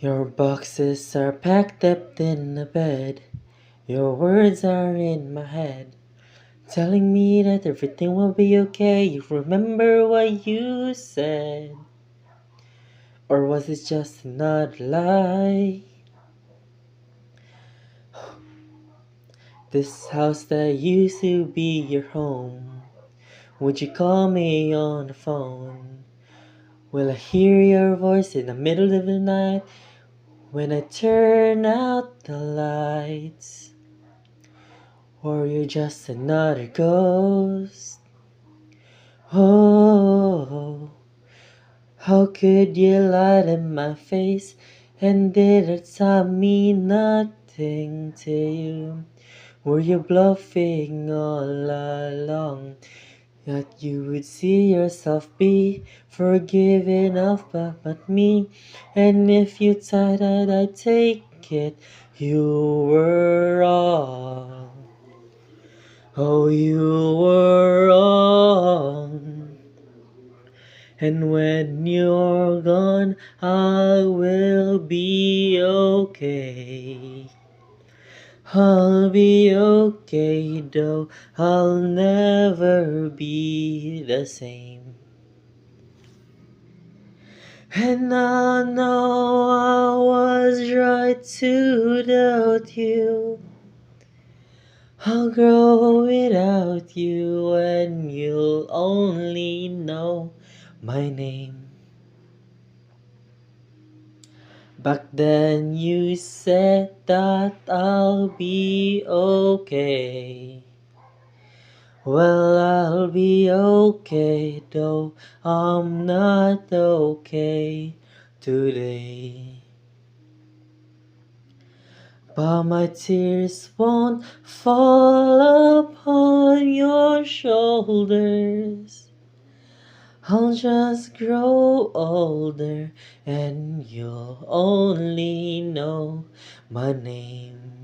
Your boxes are packed up in the bed. Your words are in my head, telling me that everything will be okay. You remember what you said, or was it just another lie? This house that used to be your home, would you call me on the phone? Will I hear your voice in the middle of the night when I turn out the lights? Or you're just another ghost? Oh, how could you lie to my face? And did it mean nothing to you? Were you bluffing all along? That you would see yourself be forgiven of but me. And if you thought that I'd take it, you were wrong. Oh, you were wrong. And when you're gone, I will be okay. I'll be okay, though I'll never be the same. And I know I was right to doubt you. I'll grow without you, and you'll only know my name. Back then you said that I'll be okay. Well, I'll be okay, though I'm not okay today. But my tears won't fall upon your shoulders. I'll just grow older and you'll only know my name.